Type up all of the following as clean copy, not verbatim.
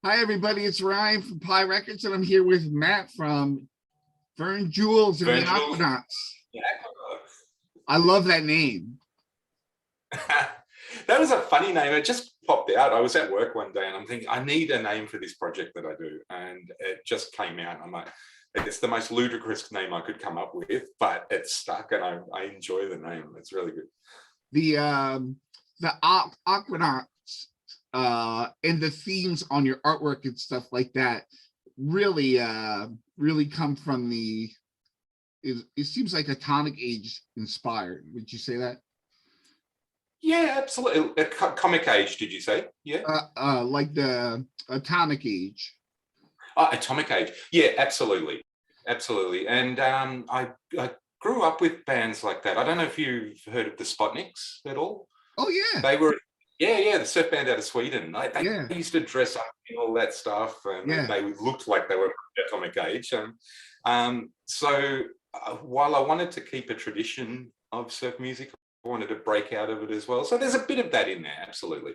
Hi, everybody. It's Ryan from Pi Records, and I'm here with Matt from Vern Jules and the Vern Jules. Aquanauts. Yeah. I love that name. That was a funny name. It just popped out. I was at work one day and I'm thinking, I need a name for this project that I do. And it just came out. I'm like, it's the most ludicrous name I could come up with, but it's stuck and I enjoy the name. It's really good. The Aquanauts and the themes on your artwork and stuff like that really really come from it seems like Atomic Age inspired. Would you say that? Yeah, absolutely. A comic age, did you say? Yeah. Like the Atomic Age. Atomic Age. Yeah, absolutely. Absolutely. And I grew up with bands like that. I don't know if you've heard of the Spotniks at all. Oh, yeah. They were, yeah, the surf band out of Sweden. They Yeah. used to dress up in all that stuff, and Yeah. they looked like they were Atomic Age. And while I wanted to keep a tradition of surf music, I wanted to break out of it as well. So there's a bit of that in there, absolutely.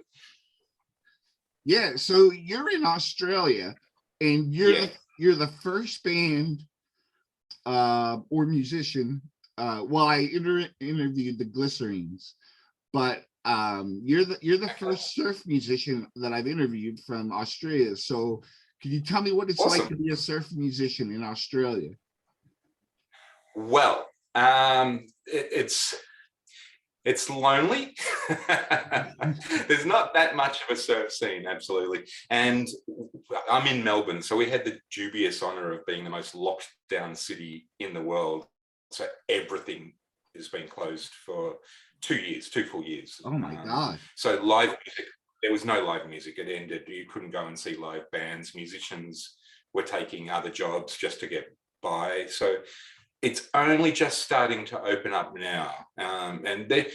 Yeah. So you're in Australia, and you're the first band or musician. Well, I interviewed the Glycerines, but you're the first surf musician that I've interviewed from Australia. So can you tell me what it's Awesome. like to be a surf musician in Australia? Well, it's lonely. There's not that much of a surf scene, absolutely. And I'm in Melbourne, so we had the dubious honor of being the most locked down city in the world. So everything has been closed for 2 full years. Oh my God. So live music, there was no live music. It ended. You couldn't go and see live bands. Musicians were taking other jobs just to get by. So it's only just starting to open up now. And there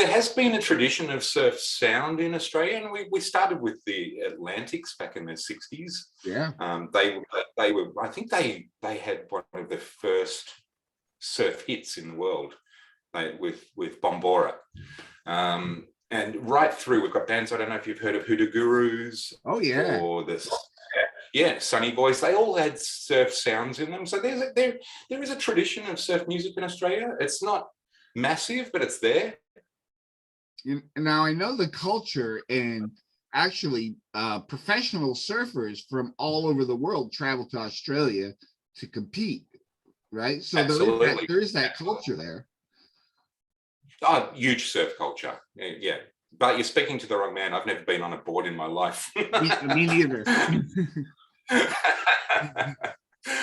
has been a tradition of surf sound in Australia, and we started with the Atlantics back in the 60s. Yeah. They were, I think they had one of the first surf hits in the world with Bombora. And right through, we've got bands, I don't know if you've heard of Hoodoo Gurus. Oh, yeah. Or Sunny Boys. They all had surf sounds in them. So there is a tradition of surf music in Australia. It's not massive, but it's there. Now I know the culture, and actually professional surfers from all over the world travel to Australia to compete, right? So there is that culture there. Oh, huge surf culture. Yeah. But you're speaking to the wrong man. I've never been on a board in my life. Me neither.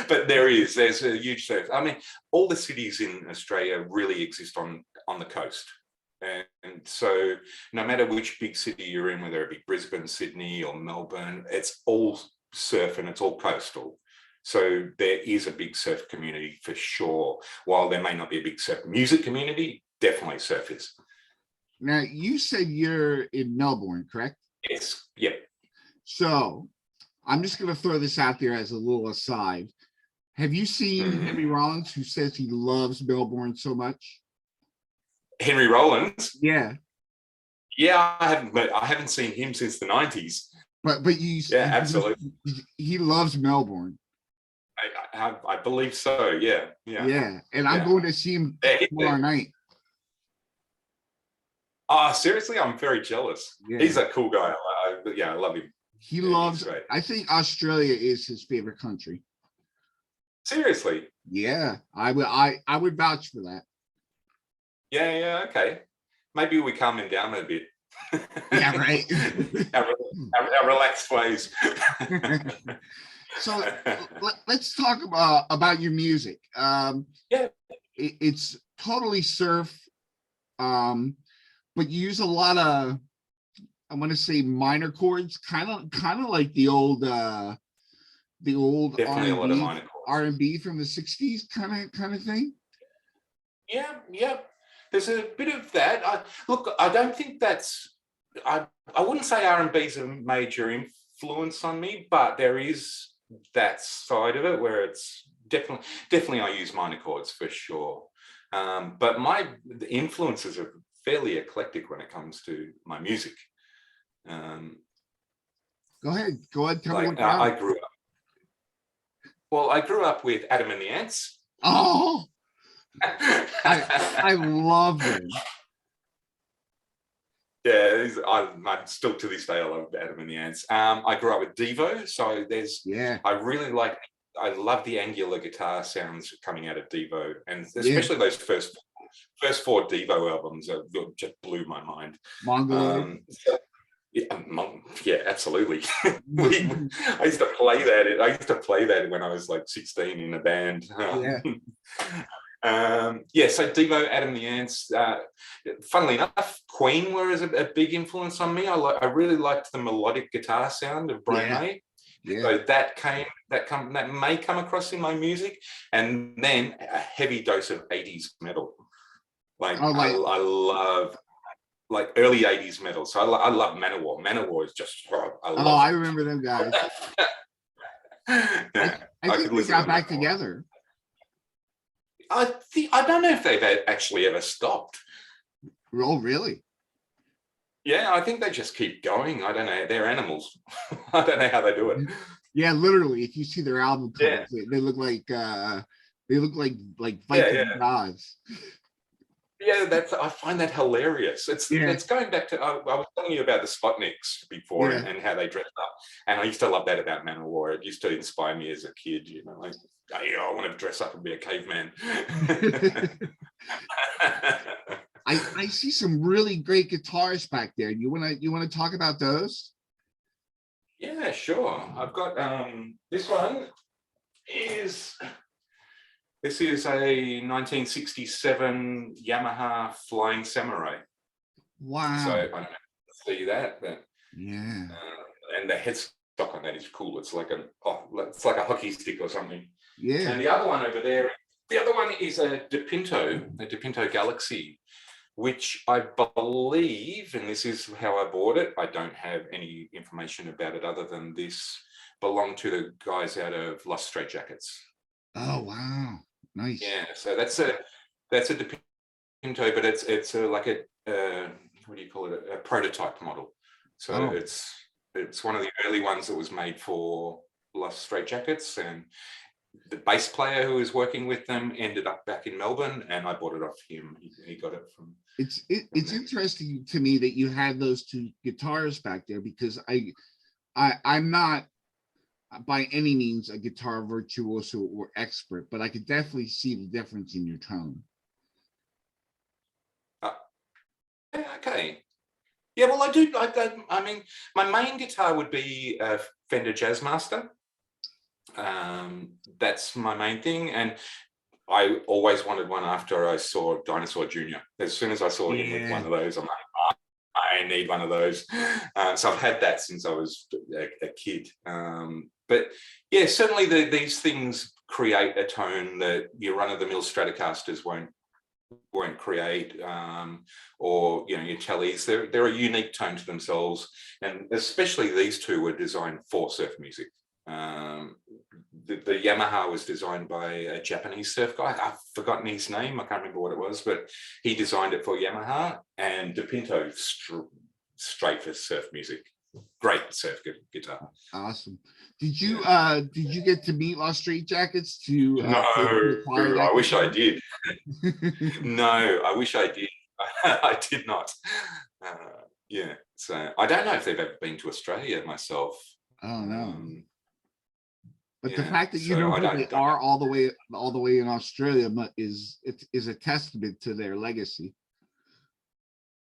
But there's a huge surf. I mean, all the cities in Australia really exist on the coast. And so no matter which big city you're in, whether it be Brisbane, Sydney or Melbourne, it's all surf and it's all coastal. So there is a big surf community for sure. While there may not be a big surf music community, definitely surf is. Now, you said you're in Melbourne, correct? Yes. Yep. So I'm just going to throw this out there as a little aside. Have you seen Henry Rollins, who says he loves Melbourne so much? Henry Rollins? Yeah. Yeah, I haven't seen him since the 90s. But absolutely. He loves Melbourne. I believe so. Yeah. And I'm going to see him tomorrow night. Oh, seriously? I'm very jealous. Yeah. He's a cool guy. I love him. He loves, I think Australia is his favorite country. Seriously? Yeah, I would vouch for that. Yeah, okay. Maybe we calm him down a bit. Yeah, right. our relaxed ways. So let's talk about your music. It's totally surf, but you use a lot of, I want to say, minor chords, kind of like the old definitely a lot of minor chords. R&B from the 60s kind of thing. Yeah. There's a bit of that. I don't think that's. I wouldn't say R&B is a major influence on me, but there is that side of it where it's definitely I use minor chords for sure. But the influences are fairly eclectic when it comes to my music. Go ahead. Go ahead. Tell me Like what you got. I grew up with Adam and the Ants. Oh, I love them. Yeah, I'm still to this day, I love Adam and the Ants. I grew up with Devo, so Yeah. I love the angular guitar sounds coming out of Devo, and Yeah. especially those first four Devo albums just blew my mind. Mongoloid. Yeah, absolutely. I used to play that. I used to play that when I was like 16 in a band. Yeah. Yeah, so Devo, Adam the Ants. Funnily enough, Queen were a big influence on me. I really liked the melodic guitar sound of Brian Yeah. May. Yeah. So that may come across in my music, and then a heavy dose of 80s metal. Like, Oh, like, I love like early 80s metal. So I love Manowar. Manowar is just I love I remember them guys. yeah, I think could they listen got to back Manowar. together. I don't know if they've actually ever stopped. Oh, really? Yeah, I think they just keep going. I don't know. They're animals. I don't know how they do it. Yeah, literally. If you see their album Yeah. covers, they look like Viking Yeah. gods. Yeah, I find that hilarious. It's going back to I was telling you about the Spotniks before Yeah. and how they dressed up, and I used to love that about Manowar. It used to inspire me as a kid. You know, like I want to dress up and be a caveman. I see some really great guitars back there. You wanna talk about those? Yeah, sure. I've got this one is this is a 1967 Yamaha Flying Samurai. Wow. So I don't know if you see that, but yeah. And the headstock on that is cool. It's like a hockey stick or something. Yeah. And the other one over there, the other one is a DePinto Galaxy, which I believe, and this is how I bought it, I don't have any information about it other than this belonged to the guys out of Lost Straitjackets. Oh wow, nice. Yeah, so that's a DePinto, but it's like a what do you call it? A prototype model. So it's one of the early ones that was made for Lost Straitjackets, and the bass player who was working with them ended up back in Melbourne, and I bought it off him. He got it from. It's interesting to me that you had those two guitars back there, because I'm not by any means a guitar virtuoso or expert, but I could definitely see the difference in your tone. Okay. Yeah, well, I do. I mean, my main guitar would be a Fender Jazzmaster. That's my main thing, and I always wanted one after I saw Dinosaur Jr. As soon as I saw him with one of those, I'm like, I need one of those. So I've had that since I was a kid. But yeah, certainly these things create a tone that your run-of-the-mill Stratocasters won't create, or your Tellys. They're a unique tone to themselves, and especially these two were designed for surf music. The Yamaha was designed by a Japanese surf guy. I've forgotten his name. I can't remember what it was, but he designed it for Yamaha. And DePinto straight for surf music. Great surf guitar. Awesome. Did you get to meet Lost Straitjackets to no, I wish I did. No, I wish I did. I did not. Yeah, so I don't know if they've ever been to Australia myself. Oh no. But the fact that you know who they don't are all the way in Australia is a testament to their legacy.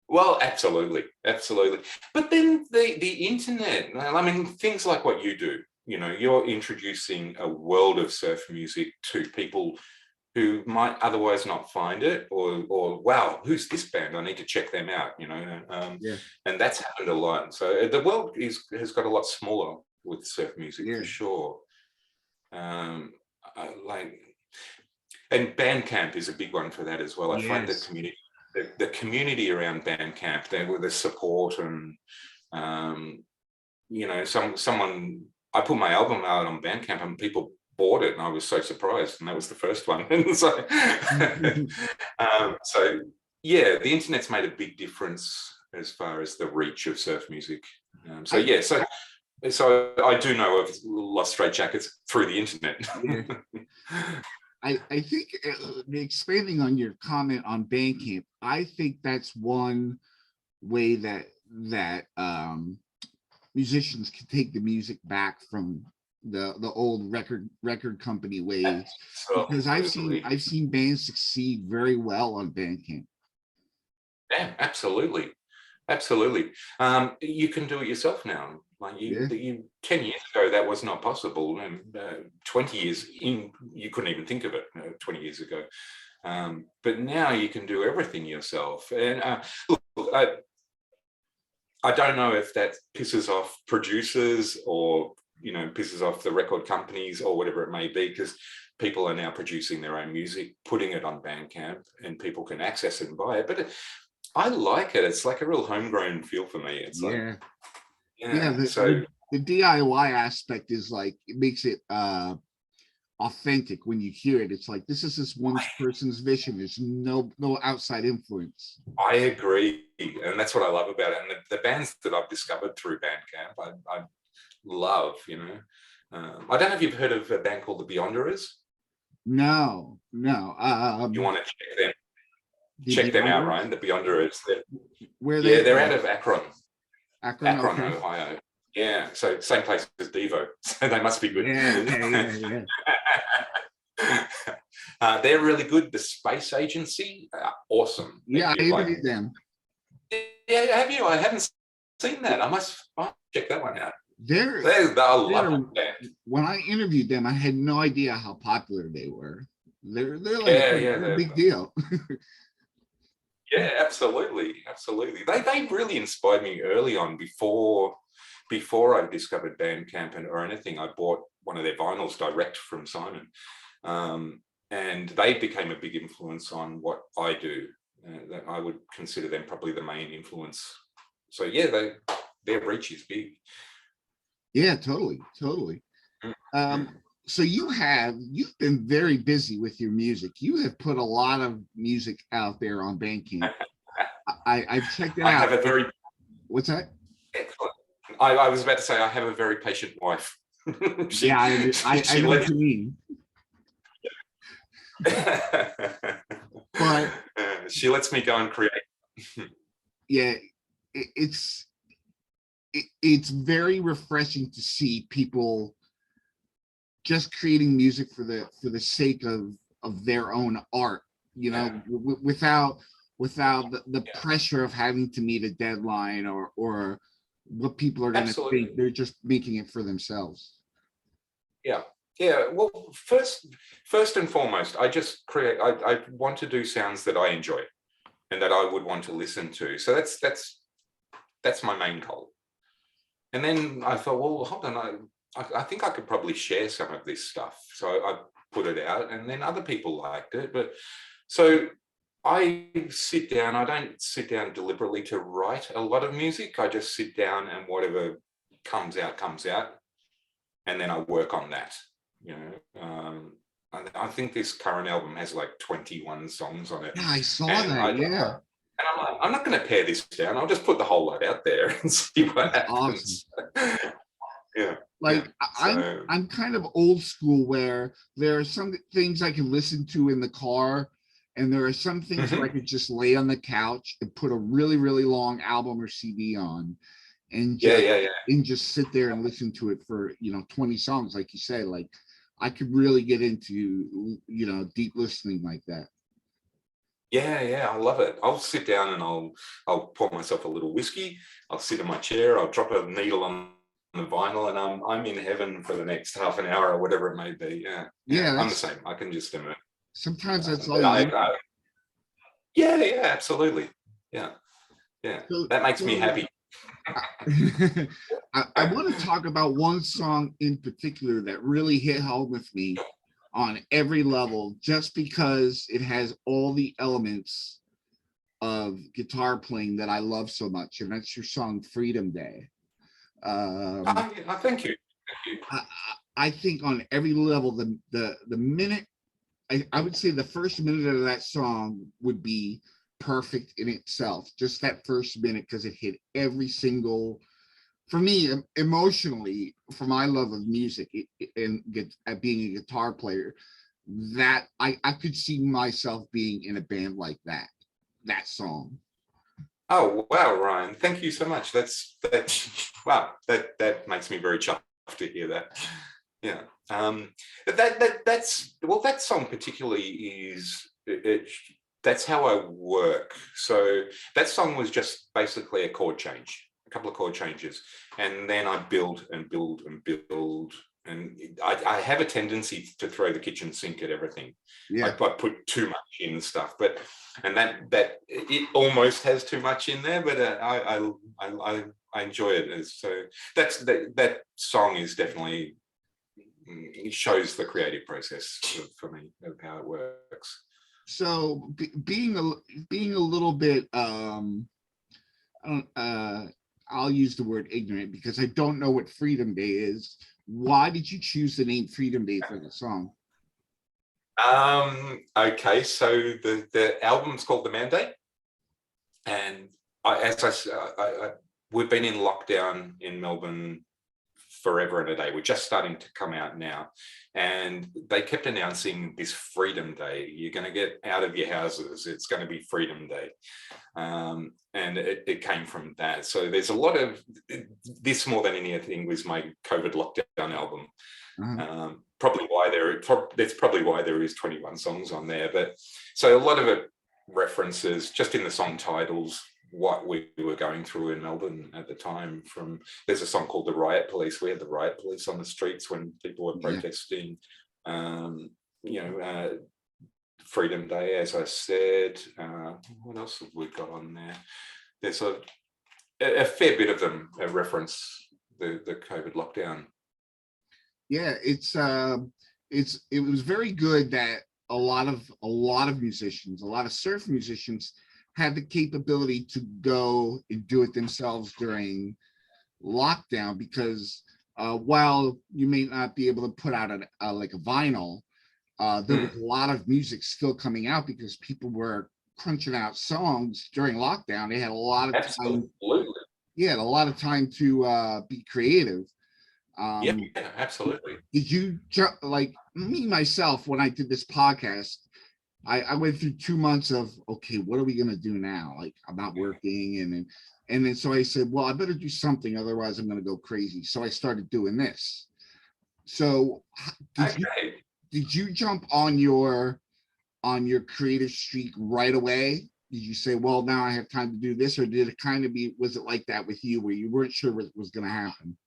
Well, absolutely. But then the internet, I mean, things like what you do, you're introducing a world of surf music to people who might otherwise not find it, or wow, who's this band? I need to check them out, and that's happened a lot. So the world has got a lot smaller with surf music for sure. And Bandcamp is a big one for that as well. I find the community around Bandcamp, the support, and someone, I put my album out on Bandcamp and people bought it, and I was so surprised, and that was the first one. And so so yeah, the internet's made a big difference as far as the reach of surf music. So So I do know of Lost Straitjackets through the internet. Yeah. I think expanding on your comment on Bandcamp, I think that's one way that musicians can take the music back from the old record company ways, because Absolutely. I've seen bands succeed very well on Bandcamp. Yeah, absolutely. Absolutely. You can do it yourself now. Like you 10 years ago, that was not possible. And 20 years in, you couldn't even think of it 20 years ago. But now you can do everything yourself. And look, I don't know if that pisses off producers or, pisses off the record companies or whatever it may be, because people are now producing their own music, putting it on Bandcamp, and people can access it and buy it. But I like it. It's like a real homegrown feel for me. It's Yeah. yeah. The DIY aspect is like, it makes it authentic when you hear it. It's like, this is this one person's vision. There's no outside influence. I agree, and that's what I love about it. And the bands that I've discovered through Bandcamp, I love. I don't know if you've heard of a band called the Beyonderers. No. You want to check them? Check them out, Ryan. The Beyonderers. Where they? Yeah, they're out of Akron, Akron, okay. Ohio. Yeah, so same place as Devo, so they must be good. Yeah. They're really good. The Space Agency, awesome. Yeah, I interviewed them. Yeah, have you? I haven't seen that. I'll check that one out. They're when I interviewed them, I had no idea how popular they were. They're like they're a big deal. Yeah, absolutely. They really inspired me early on. Before I discovered Bandcamp or anything, I bought one of their vinyls direct from Simon, and they became a big influence on what I do. I would consider them probably the main influence. So yeah, their reach is big. Yeah, totally. So you've been very busy with your music. You have put a lot of music out there on Bandcamp. I've checked it out. I have a very. What's that? Excellent. I was about to say I have a very patient wife. I know what you mean. But she lets me go and create. Yeah, it's very refreshing to see people just creating music for the sake of their own art, without the pressure of having to meet a deadline or what people are going to think. They're just making it for themselves. Yeah. Well, first and foremost, I just create. I want to do sounds that I enjoy and that I would want to listen to. So that's my main goal. And then I thought, well, hold on, I think I could probably share some of this stuff. So I put it out, and then other people liked it. But so I sit down. I don't sit down deliberately to write a lot of music. I just sit down, and whatever comes out, and then I work on that. I think this current album has like 21 songs on it. Yeah, I saw that. Yeah. And I'm like, I'm not going to pare this down. I'll just put the whole lot out there and see what happens. Awesome. Yeah. Like I'm kind of old school, where there are some things I can listen to in the car, and there are some things where I could just lay on the couch and put a really, really long album or CD on, and just sit there and listen to it for 20 songs, like you said. Like I could really get into deep listening like that. Yeah, I love it. I'll sit down and I'll pour myself a little whiskey. I'll sit in my chair. I'll drop a needle on the vinyl, and I'm in heaven for the next half an hour or whatever it may be. Yeah. I'm the same. I can just immerse. Sometimes that's all you need. Yeah, absolutely. Yeah. So, that makes me happy. I want to talk about one song in particular that really hit home with me on every level, just because it has all the elements of guitar playing that I love so much, and that's your song "Freedom Day." Thank you. I think on every level, the minute, I would say the first minute of that song would be perfect in itself. Just that first minute, because it hit every single for me, emotionally, for my love of music and being a guitar player, that I could see myself being in a band like that song. Oh wow, Ryan! Thank you so much. That's wow. That makes me very chuffed to hear that. Yeah. That's well. That song particularly is that's how I work. So that song was just basically a chord change, a couple of chord changes, and then I build and build and build. And I have a tendency to throw the kitchen sink at everything. Yeah. I put too much in stuff, but and that it almost has too much in there, but I enjoy it. So that song is definitely, it shows the creative process for me of how it works. So being a little bit I'll use the word ignorant because I don't know what Freedom Day is. Why did you choose the name Freedom Day for the song? Okay, so the album's called The Mandate, and we've been in lockdown in Melbourne forever and a day. We're just starting to come out now, and they kept announcing this Freedom Day. You're going to get out of your houses. It's going to be Freedom Day, and it came from that. So there's a lot of this, more than anything, was my COVID lockdown album. Uh-huh. That's probably why there is 21 songs on there. But so a lot of it references just in the song titles what we were going through in Melbourne at the time. There's a song called The Riot Police. We had the riot police on the streets when people were protesting. Freedom Day, as I said. What else have we got on there? There's a fair bit of them reference the COVID lockdown. Yeah, it was very good that a lot of musicians, a lot of surf musicians had the capability to go and do it themselves during lockdown, because while you may not be able to put out like a vinyl, there was a lot of music still coming out because people were crunching out songs during lockdown. They had a lot of time. Yeah, a lot of time to be creative. Yeah, absolutely. Did you, like me myself, when I did this podcast, I went through 2 months of, okay, what are we gonna do now? Like, I'm not working, and then so I said, well, I better do something, otherwise I'm gonna go crazy. So I started doing this. So did you jump on your creative streak right away? Did you say, well, now I have time to do this, or did it kind of was it like that with you, where you weren't sure what was gonna happen?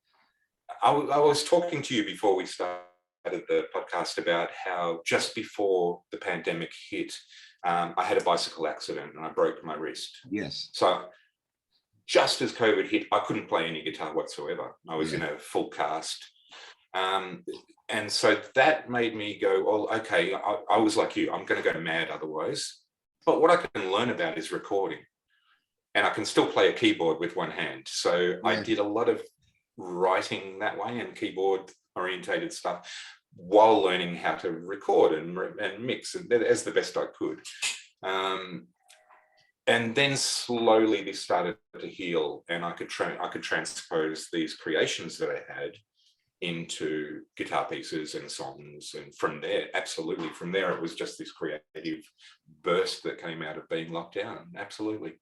I was talking to you before we started the podcast about how just before the pandemic hit, I had a bicycle accident and I broke my wrist. Yes. So just as COVID hit, I couldn't play any guitar whatsoever. I was in a full cast. And so that made me go, well, okay, I was like you, I'm going to go mad otherwise. But what I can learn about is recording. And I can still play a keyboard with one hand. So I did a lot of writing that way and keyboard orientated stuff while learning how to record and mix as the best I could. And then slowly this started to heal, and I could transpose these creations that I had into guitar pieces and songs. And from there, absolutely, from there, it was just this creative burst that came out of being locked down. Absolutely.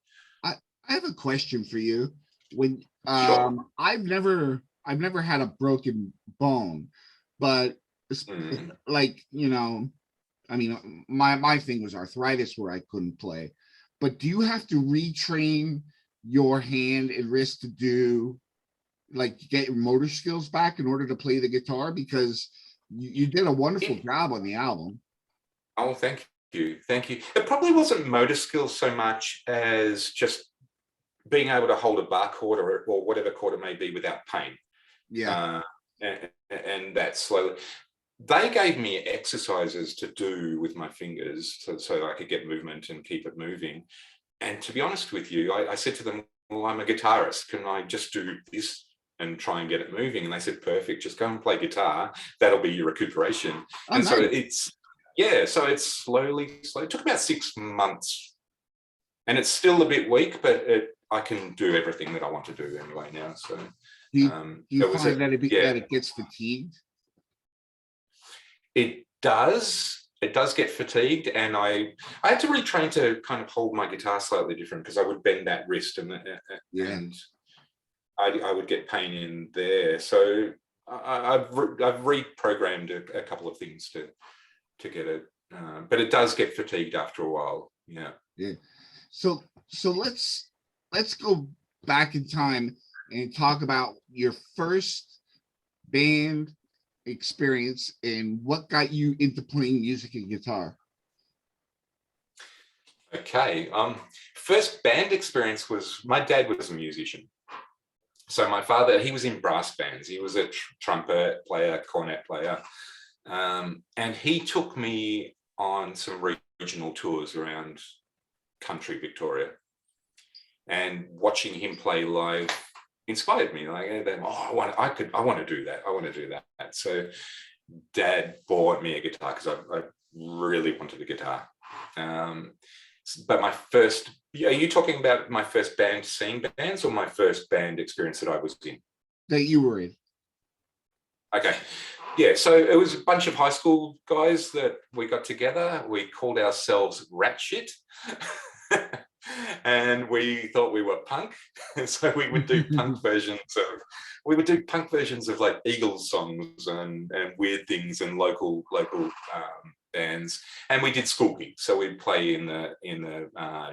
I have a question for you. When Sure. I've never had a broken bone, but like, I mean, my thing was arthritis where I couldn't play. But do you have to retrain your hand and wrist to do, like, get your motor skills back in order to play the guitar? Because you did a wonderful job on the album. Oh, thank you. It probably wasn't motor skills so much as just being able to hold a bar chord or whatever chord it may be without pain. Yeah. And that slowly. They gave me exercises to do with my fingers so I could get movement and keep it moving. And to be honest with you, I said to them, well, I'm a guitarist. Can I just do this and try and get it moving? And they said, perfect, just go and play guitar. That'll be your recuperation. Oh, and nice. So it's slowly. It took about 6 months. And it's still a bit weak, but I can do everything that I want to do anyway now. So Do you It was find that yeah, it gets fatigued? it does. It does get fatigued, and I had to retrain to kind of hold my guitar slightly different, because I would bend that wrist Yeah. and I would get pain in there. So I've reprogrammed a couple of things to get it, but it does get fatigued after a while. Yeah. Yeah. So let's go back in time and talk about your first band experience and what got you into playing music and guitar. Okay. First band experience was, my dad was a musician. So my father, he was in brass bands. He was a trumpet player, cornet player. And he took me on some regional tours around country Victoria. And watching him play live inspired me. Like, I want to do that. I want to do that. So Dad bought me a guitar because I really wanted a guitar. But my first, are you talking about my first band seeing bands, or my first band experience that I was in? That you were in. Okay. Yeah, so it was a bunch of high school guys that we got together. We called ourselves Rat Shit. And we thought we were punk. So we would do punk versions of like Eagles songs and weird things and local bands. And we did school gigs. So we'd play in the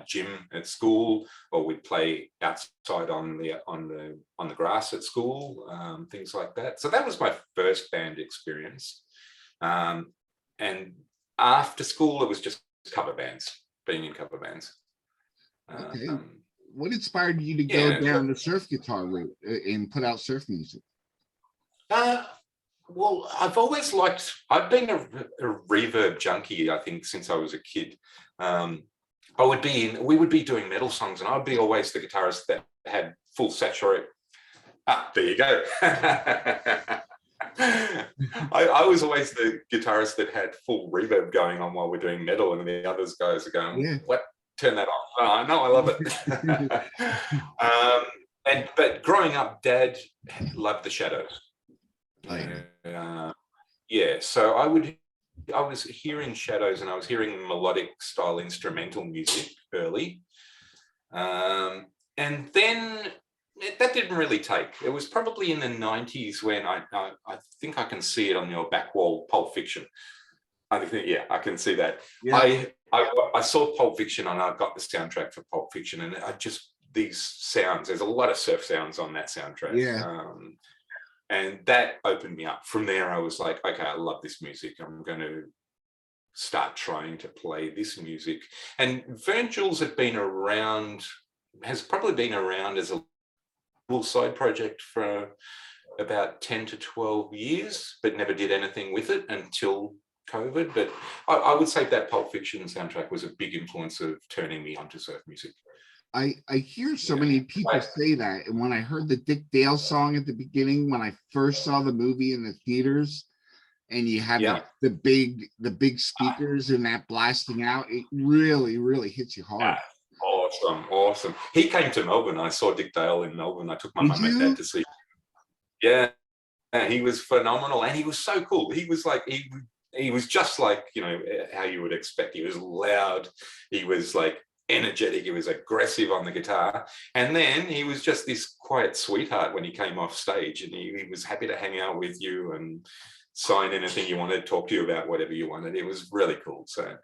gym at school, or we'd play outside on the grass at school, things like that. So that was my first band experience. And after school, it was just cover bands, being in cover bands. Okay. What inspired you to go down the surf guitar route and put out surf music? Well, I've been a reverb junkie, I think, since I was a kid. We would be doing metal songs, and I'd be always the guitarist that had full saturate. There you go. I was always the guitarist that had full reverb going on while we're doing metal, and the others guys are going, Yeah. "What? Turn that off." Oh, no, I love it. But growing up, Dad loved the Shadows. So I was hearing Shadows, and I was hearing melodic style instrumental music early, and then that didn't really take. It was probably in the 90s when I think I can see it on your back wall, Pulp Fiction. I think, yeah, I can see that. Yeah. I saw Pulp Fiction, and I got the soundtrack for Pulp Fiction, and these sounds, there's a lot of surf sounds on that soundtrack. Yeah. And that opened me up. From there, I was like, okay, I love this music. I'm going to start trying to play this music. And Vern Jules has probably been around as a little side project for about 10 to 12 years, but never did anything with it until COVID. But I would say that Pulp Fiction soundtrack was a big influence of turning me onto surf music. I hear so many people say that, and when I heard the Dick Dale song at the beginning, when I first saw the movie in the theaters, and you have the big speakers and that blasting out, it really hits you hard. Awesome. He came to Melbourne. I saw Dick Dale in Melbourne. I took my mum and dad to see him. Yeah, he was phenomenal, and he was so cool. He was like he was just like, how you would expect. He was loud. He was like energetic. He was aggressive on the guitar, and then he was just this quiet sweetheart when he came off stage, and he was happy to hang out with you and sign anything you wanted, talk to you about whatever you wanted. It was really cool. So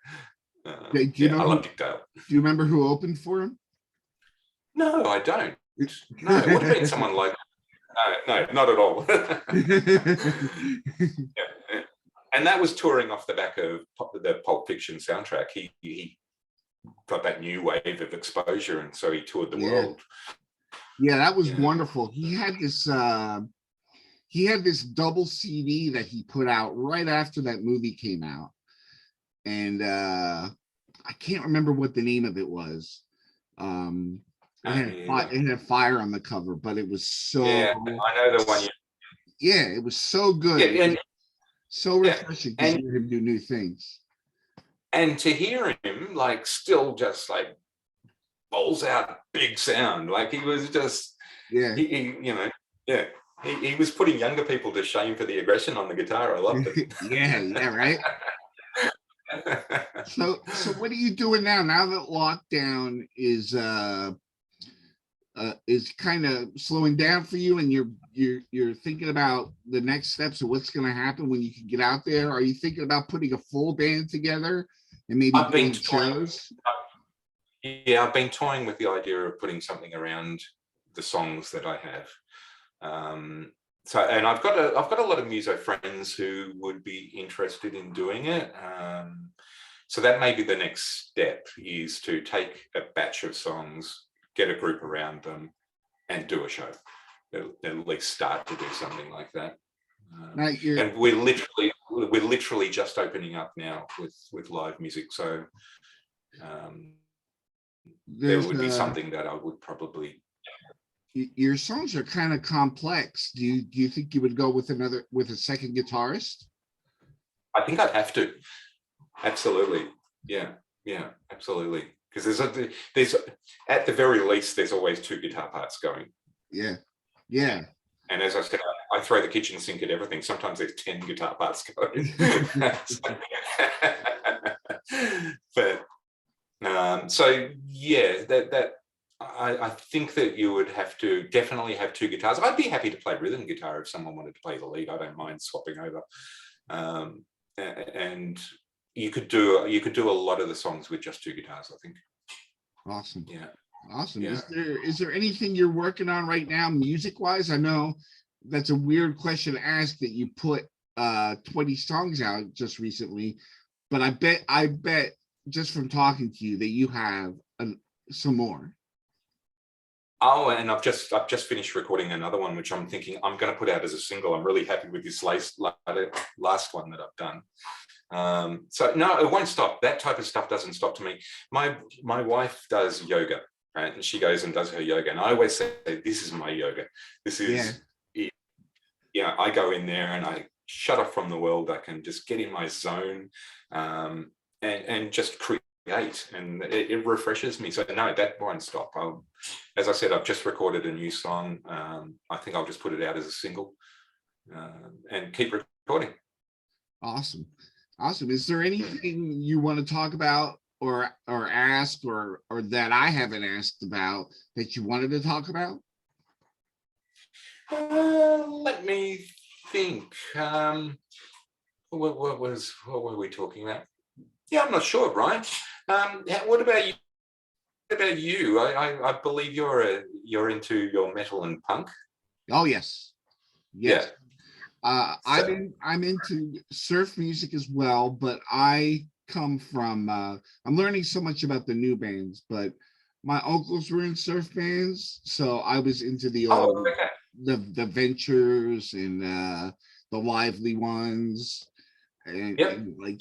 I love Dick Dale. Do you remember who opened for him? No, I don't. No, it would have been someone like, no, not at all. And that was touring off the back of the Pulp Fiction soundtrack. He got that new wave of exposure, and so he toured the world. Yeah, that was wonderful. He had this double CD that he put out right after that movie came out, and I can't remember what the name of it was. It had fire on the cover, but it was so. Yeah, I know the one. Yeah, it was so good. Yeah, and so refreshing to hear him do new things. And to hear him like still just like balls out big sound, like he was just he He was putting younger people to shame for the aggression on the guitar. I loved it. Yeah, right. So what are you doing now? Now that lockdown is kind of slowing down for you, and you're thinking about the next steps of what's going to happen when you can get out there. Are you thinking about putting a full band together and maybe I've been doing shows? Yeah, I've been toying with the idea of putting something around the songs that I have. So, and I've got a lot of muso friends who would be interested in doing it. So that may be the next step, is to take a batch of songs, get a group around them, and do a show. At least start to do something like that. And we're literally just opening up now with live music. So there would be something that I would probably. Your songs are kind of complex. Do you think you would go with a second guitarist? I think I'd have to. Absolutely. Yeah, absolutely. Because there's at the very least, there's always 2 guitar parts going. Yeah. And as I said, I throw the kitchen sink at everything. Sometimes there's 10 guitar parts going. But so yeah, that I think that you would have to definitely have 2 guitars. I'd be happy to play rhythm guitar if someone wanted to play the lead. I don't mind swapping over. And you could do a lot of the songs with just 2 guitars, I think. Awesome. Yeah. Awesome. Yeah. Is there anything you're working on right now, music wise? I know that's a weird question to ask, that you put 20 songs out just recently, but I bet just from talking to you that you have some more. Oh, and I've just finished recording another one, which I'm thinking I'm going to put out as a single. I'm really happy with this last one that I've done. So no, it won't stop. That type of stuff doesn't stop to me. My wife does yoga, right? And she goes and does her yoga. And I always say, this is my yoga. This is, I go in there and I shut off from the world. I can just get in my zone and just create. And it refreshes me. So no, that won't stop. As I said, I've just recorded a new song. I think I'll just put it out as a single and keep recording. Awesome. Is there anything you want to talk about or ask or that I haven't asked about that you wanted to talk about? Let me think. What were we talking about? Yeah, I'm not sure, Brian. What about you? I believe you're into your metal and punk. Oh yes. Yeah. I'm into surf music as well, but I come from I'm learning so much about the new bands, but my uncles were in surf bands, so I was into the old the Ventures and the Lively Ones. And like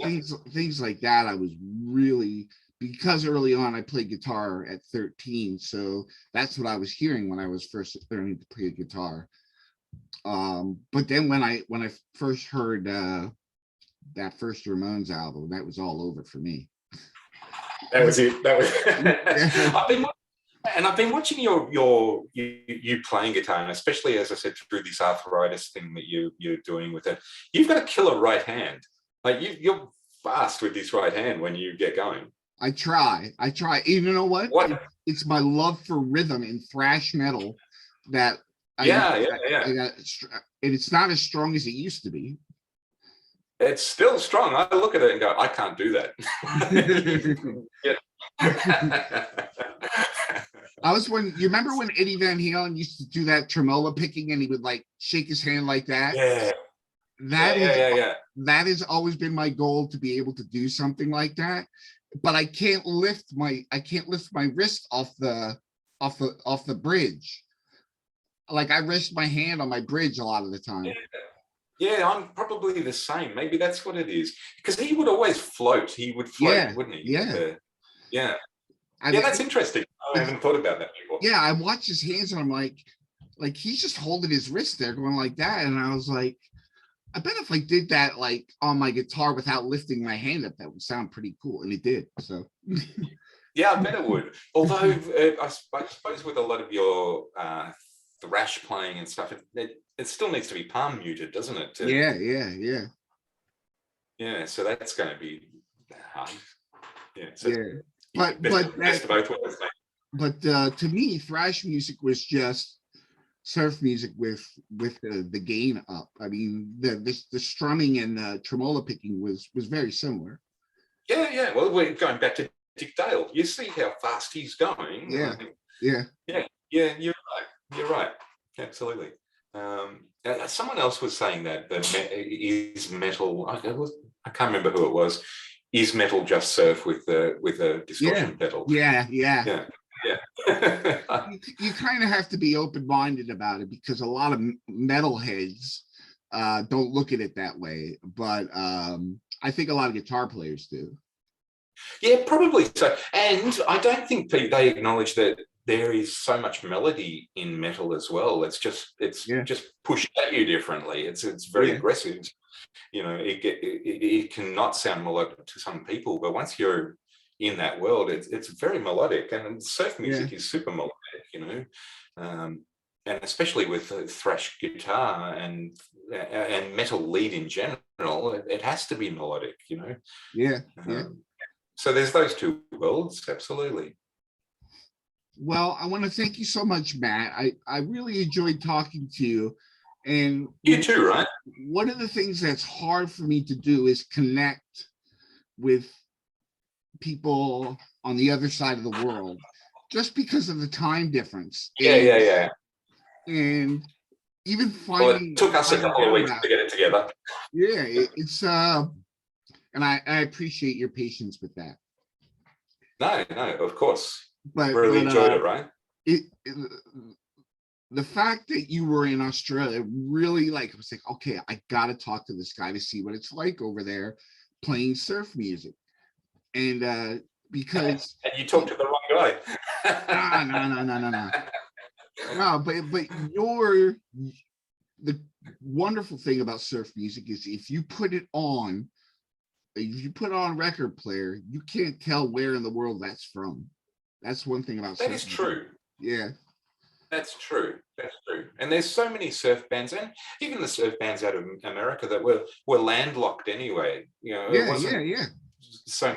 things like that. I was really, because early on I played guitar at 13, so that's what I was hearing when I was first learning to play guitar. But then when I first heard that first Ramones album, that was all over for me. That was it. That was. I've been watching you playing guitar, and especially, as I said, through this arthritis thing that you're doing with it. You've got a killer right hand. Like you're fast with this right hand when you get going. I try. You know what? It's my love for rhythm and thrash metal that I got, and it's not as strong as it used to be. It's still strong. I look at it and go, I can't do that. You remember when Eddie Van Halen used to do that tremolo picking and he would like shake his hand like that? Yeah. That has always been my goal, to be able to do something like that. But I can't lift my wrist off the bridge. Like I rest my hand on my bridge a lot of the time. Yeah, I'm probably the same. Maybe that's what it is. Because he would always float. He would float, wouldn't he? Yeah. That's interesting. I haven't thought about that before. Yeah, I watched his hands and I'm like he's just holding his wrist there going like that. And I was like, I bet if I did that like on my guitar without lifting my hand up, that would sound pretty cool. And it did. So yeah, I bet it would. Although I suppose with a lot of your thrash playing and stuff, it it still needs to be palm muted, doesn't it? Yeah. So that's going to be hard. Yeah. So best of both worlds. But to me, thrash music was just surf music with the gain up. I mean, the strumming and the tremolo picking was very similar. Yeah. Well, we're going back to Dick Dale. You see how fast he's going. Yeah. You're right. Absolutely. Someone else was saying that is metal. I can't remember who it was. Is metal just surf with a distortion pedal? Yeah. You kind of have to be open-minded about it, because a lot of metalheads don't look at it that way, but I think a lot of guitar players do. Yeah, probably so. And I don't think they acknowledge that there is so much melody in metal as well. It's just pushed at you differently. It's very aggressive. It cannot sound melodic to some people, but once you're in that world, it's very melodic, and surf music is super melodic, and especially with thrash guitar and metal lead in general, it has to be melodic, So there's those two worlds, absolutely. Well, I want to thank you so much, Matt. I really enjoyed talking to you. And you too, right? One of the things that's hard for me to do is connect with people on the other side of the world, just because of the time difference. Yeah. And even finding, it took us a couple of weeks to get it together. Yeah, it's and I appreciate your patience with that. No, of course. But really enjoyed it, right? The fact that you were in Australia really, I was like, okay, I gotta talk to this guy to see what it's like over there playing surf music. And because and you talked to the wrong guy. No, but the wonderful thing about surf music is if you put on record player, you can't tell where in the world that's from. That's one thing about surf music. That is true. Yeah. That's true. And there's so many surf bands, and even the surf bands out of America that were landlocked anyway. Yeah. So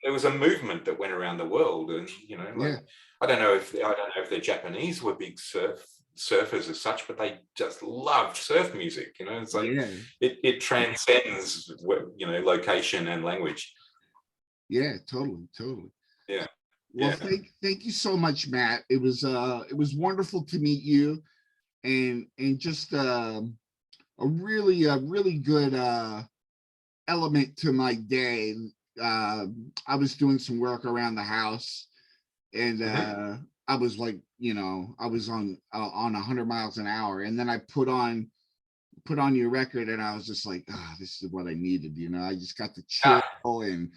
there was a movement that went around the world, and I don't know if the Japanese were big surfers as such, but they just loved surf music. It's like it transcends location and language. Yeah, totally. Yeah. Well, thank you so much, Matt. It was wonderful to meet you, and just a really good element to my day. I was doing some work around the house, and I was I was on 100 miles an hour, and then I put on your record, and I was just like, this is what I needed. I just got to chill, and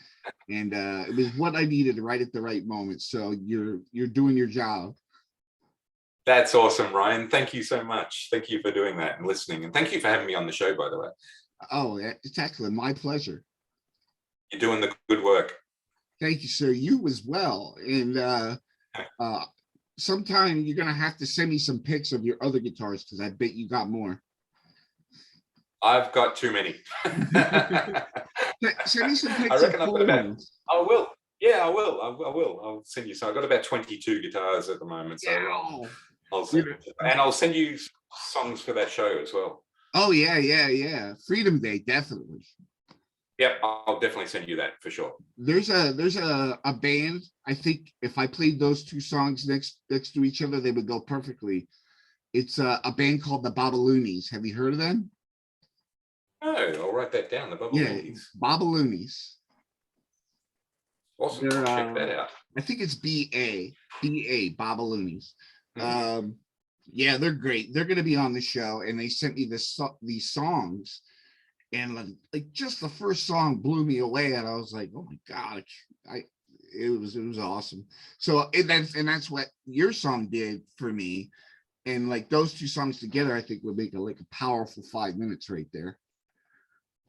it was what I needed right at the right moment. So you're doing your job. That's awesome, Ryan. Thank you so much. Thank you for doing that and listening, and thank you for having me on the show, by the way. Oh, it's excellent. My pleasure. You're doing the good work. Thank you, sir. You as well. And sometime you're gonna have to send me some pics of your other guitars, because I bet you got more. I've got too many. Send me some pics. I reckon I've got about. I will. Yeah, I will. I'll send you some. I've got about 22 guitars at the moment, so I'll send you songs for that show as well. Oh yeah. Freedom Day, definitely. Yep, I'll definitely send you that for sure. There's a band. I think if I played those two songs next to each other, they would go perfectly. It's a band called the Babaloonies. Have you heard of them? No, I'll write that down. The Babaloonies. Yeah, Babaloonies. Awesome. Check that out. I think it's BA Babaloonies. Yeah, they're great. They're going to be on the show, and they sent me these songs, and just the first song blew me away, and I was like, oh my god, it was awesome. So that's what your song did for me, and those two songs together, I think would make a powerful 5 minutes right there.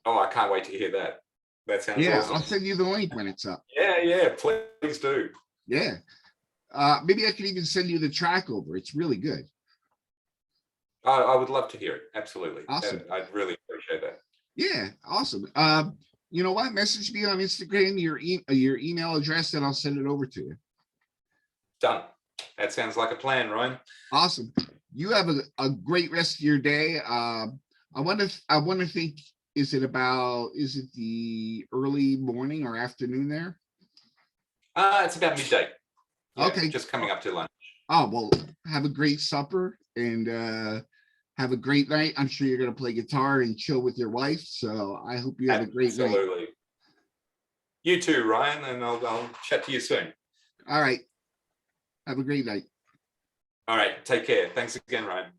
Oh, I can't wait to hear that. That sounds awesome. I'll send you the link when it's up. Yeah, please do. Yeah. Maybe I could even send you the track over. It's really good. I would love to hear it. Absolutely. Awesome. I'd really appreciate that. Yeah, awesome. You know what? Message me on Instagram your email address, and I'll send it over to you. Done. That sounds like a plan, Ryan. Awesome. You have a great rest of your day. I want to think, is it the early morning or afternoon there? It's about midday. Yeah, Okay. Just coming up to lunch. Oh, well, have a great supper and have a great night. I'm sure you're going to play guitar and chill with your wife. So I hope you have a great night. Absolutely. You too, Ryan, and I'll chat to you soon. All right. Have a great night. All right. Take care. Thanks again, Ryan.